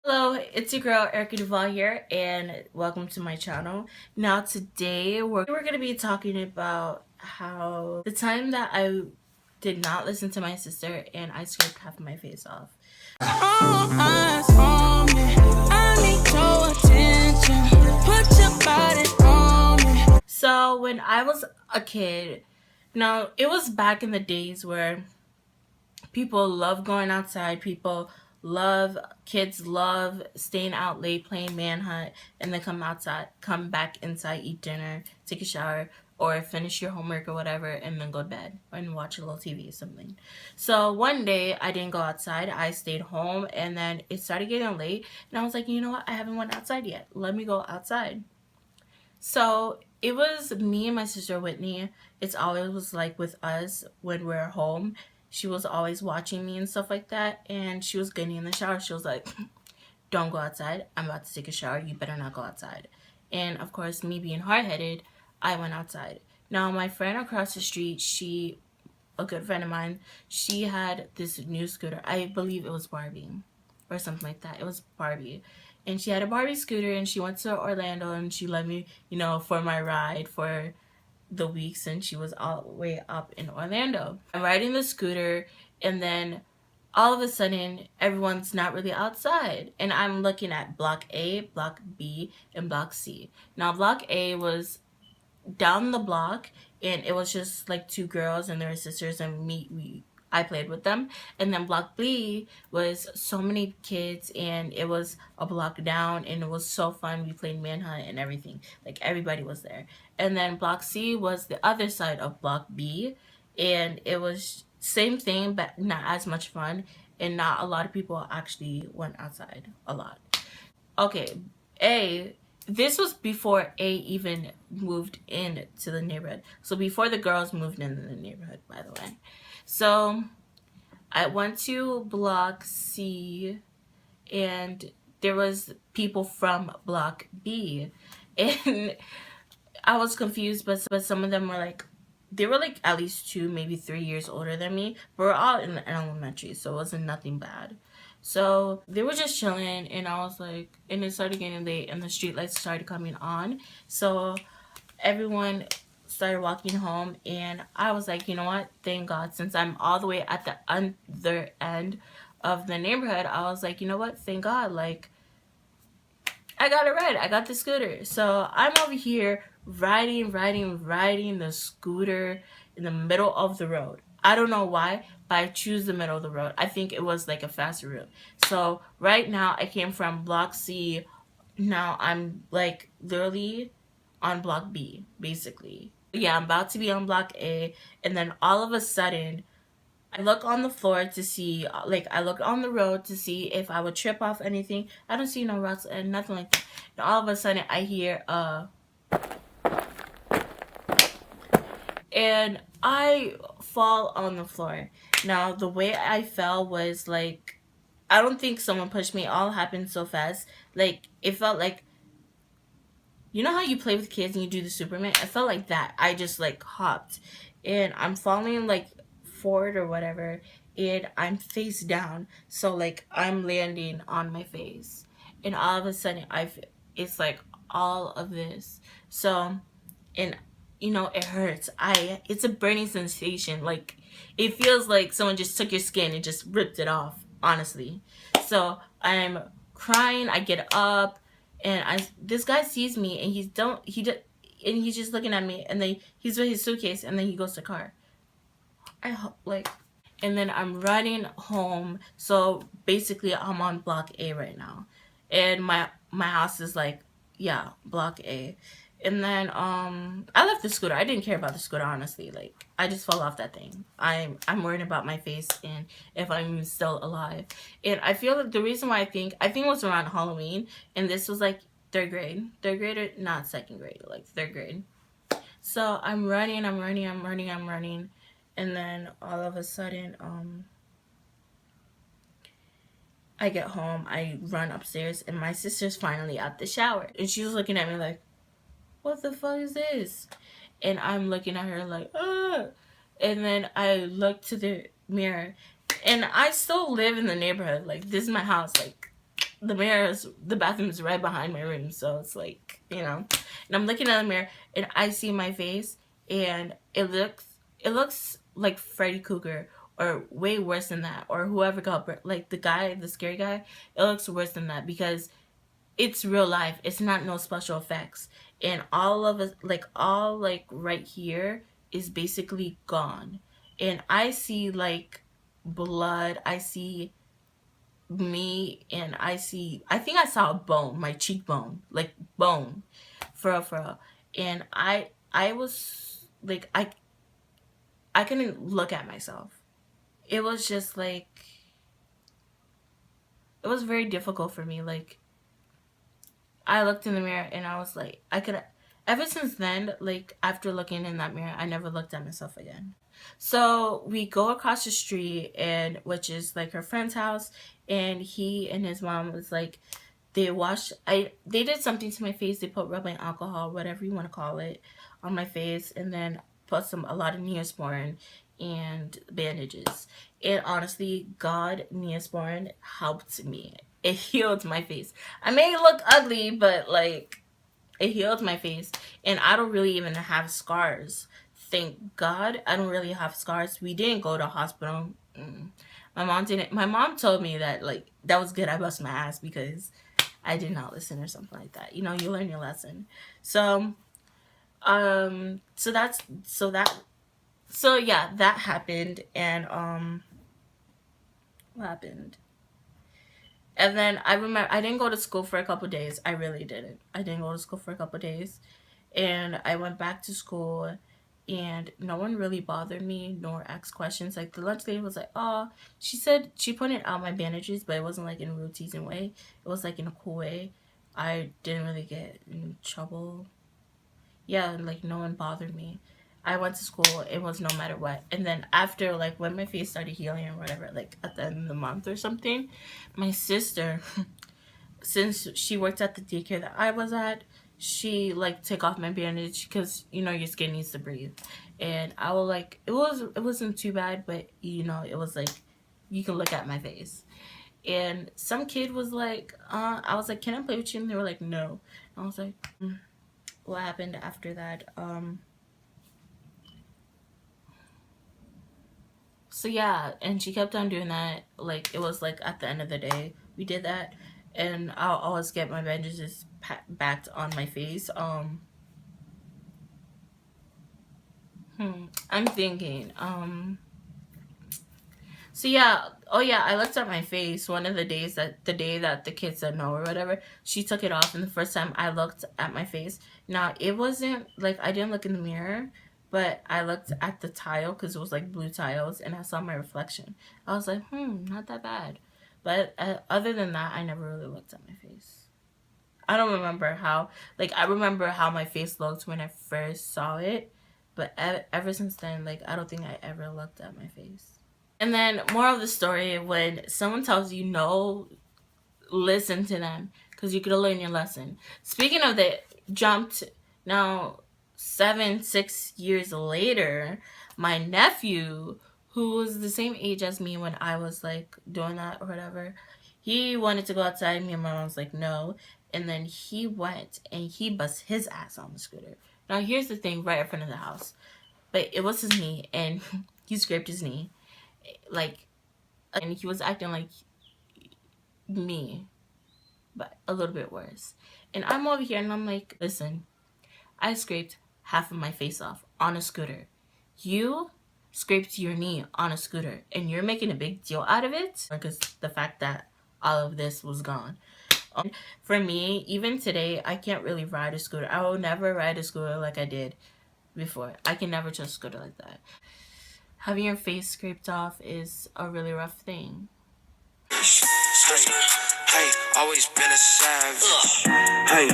Hello, it's your girl Ericka Duval here, and welcome to my channel. Now today we're gonna be talking about how the time that I did not listen to my sister and I scraped half of my face off. So when I was a kid, now it was back in the days where people love going outside, kids love staying out late playing manhunt, and then come back inside, eat dinner, take a shower, or finish your homework or whatever, and then go to bed and watch a little TV or something. So one day I didn't go outside, I stayed home, and then it started getting late, and I was like, you know what, I haven't went outside yet, let me go outside. So it was me and my sister Whitney. It's always like with us when we're home. She was always watching me and stuff like that. And she was getting in the shower. She was like, don't go outside. I'm about to take a shower. You better not go outside. And of course, me being hard-headed, I went outside. Now, my friend across the street, a good friend of mine, she had this new scooter. I believe it was Barbie or something like that. It was Barbie. And she had a Barbie scooter, and she went to Orlando, and she let me, for my ride for the week since she was all the way up in Orlando. I'm riding the scooter, and then all of a sudden, everyone's not really outside. And I'm looking at Block A, Block B, and Block C. Now, Block A was down the block, and it was just like two girls and their sisters, and I played with them. And then Block B was so many kids, and it was a block down, and it was so fun. We played manhunt and everything. Like, everybody was there. And then Block C was the other side of Block B, and it was same thing, but not as much fun, and not a lot of people actually went outside a lot. Okay, this was before A even moved into the neighborhood. So before the girls moved into the neighborhood, by the way. So I went to Block C, and there was people from Block B, and I was confused, but some of them were like, they were like at least 2, maybe 3 years older than me, but we're all in elementary, so it wasn't nothing bad. So they were just chilling, and I was like, and it started getting late, and the street lights started coming on, so everyone started walking home, and I was like, you know what, thank God, since I'm all the way at the other end of the neighborhood, I was like, you know what, thank God, like, I got a ride, I got the scooter. So I'm over here riding the scooter in the middle of the road. I don't know why, but I choose the middle of the road. I think it was like a faster route. So right now I came from Block C. Now I'm like literally on Block B, basically. Yeah, I'm about to be on Block A, and then all of a sudden I look on the floor to see, like, I look on the road to see if I would trip off anything. I don't see no rocks and nothing like that. And all of a sudden, I hear, and I fall on the floor. Now, the way I fell was, like, I don't think someone pushed me. It all happened so fast. Like, it felt like, you know how you play with kids and you do the Superman? It felt like that. I just, like, hopped. And I'm falling, like, forward or whatever, and I'm face down, so like I'm landing on my face, and all of a sudden it's like all of this, so, and it hurts. It's a burning sensation, like it feels like someone just took your skin and just ripped it off, honestly. So I'm crying, I get up, and this guy sees me, and he's just looking at me, and then he's with his suitcase, and then he goes to the car. And then I'm running home. So basically I'm on Block A right now, and my house is like, yeah, Block A. And then I left the scooter. I didn't care about the scooter, honestly. Like, I just fell off that thing. I'm worried about my face and if I'm still alive. And I feel like the reason why I think it was around Halloween, and this was like third grade, not second grade, like third grade. So I'm running, and then all of a sudden, I get home, I run upstairs, and my sister's finally out the shower. And she was looking at me like, what the fuck is this? And I'm looking at her like, ah. And then I look to the mirror, and I still live in the neighborhood. Like, this is my house. Like, the bathroom is right behind my room, so it's like, and I'm looking at the mirror and I see my face, and it looks like Freddy Krueger, or way worse than that, or whoever like the scary guy. It looks worse than that because it's real life. It's not no special effects. And all of us, all like right here is basically gone. And I see like blood. I see me, and I think I saw a bone, my cheekbone, like bone, for real, for real. And I was like, I couldn't look at myself. It was just like, it was very difficult for me. Like, I looked in the mirror and I was like, ever since then, like after looking in that mirror, I never looked at myself again. So we go across the street, and which is like her friend's house, and he and his mom was like, they did something to my face. They put rubbing alcohol, whatever you want to call it, on my face, and then put a lot of Neosporin and bandages. And honestly, God, Neosporin helped me. It healed my face. I may look ugly, but like, it healed my face, and I don't really even have scars. Thank God, I don't really have scars. We didn't go to hospital. My mom didn't. My mom told me that like that was good. I bust my ass because I did not listen or something like that. You learn your lesson. So, so that's so yeah, that happened, and what happened? And then I remember I didn't go to school for a couple days. I really didn't. I didn't go to school for a couple days. And I went back to school, and no one really bothered me nor asked questions. Like the lunch lady was like, "Oh," she said she pointed out my bandages, but it wasn't like in a rude teasing way. It was like in a cool way. I didn't really get in trouble. Yeah, like no one bothered me. I went to school. It was no matter what. And then after, like when my face started healing or whatever, like at the end of the month or something, my sister, since she worked at the daycare that I was at, she like took off my bandage because your skin needs to breathe. And I was like, it wasn't too bad, but it was like, you can look at my face. And some kid was like, I was like, "Can I play with you?" And they were like, "No." I was like, what happened after that? So yeah, and she kept on doing that. Like it was like at the end of the day, we did that, and I'll always get my bandages backed on my face. I'm thinking. So yeah, oh yeah, I looked at my face one of the day that the kid said no or whatever. She took it off, and the first time I looked at my face, now it wasn't like I didn't look in the mirror, but I looked at the tile because it was like blue tiles, and I saw my reflection. I was like, not that bad. But other than that, I never really looked at my face. I don't remember how. Like I remember how my face looked when I first saw it, but ever since then, like I don't think I ever looked at my face. And then, moral of the story, when someone tells you no, listen to them because you could learn your lesson. Speaking of the jumped, now 6 years later, my nephew, who was the same age as me when I was like doing that or whatever, he wanted to go outside. Me and my mom was like, no. And then he went and he bust his ass on the scooter. Now, here's the thing, right in front of the house. But it was his knee, and he scraped his knee. Like, and he was acting like me, but a little bit worse. And I'm over here and I'm like, listen, I scraped half of my face off on a scooter. You scraped your knee on a scooter, and you're making a big deal out of it because the fact that all of this was gone. For me, even today, I can't really ride a scooter. I will never ride a scooter like I did before. I can never trust a scooter like that. Having your face scraped off is a really rough thing. Hey, always been a savage. Hey,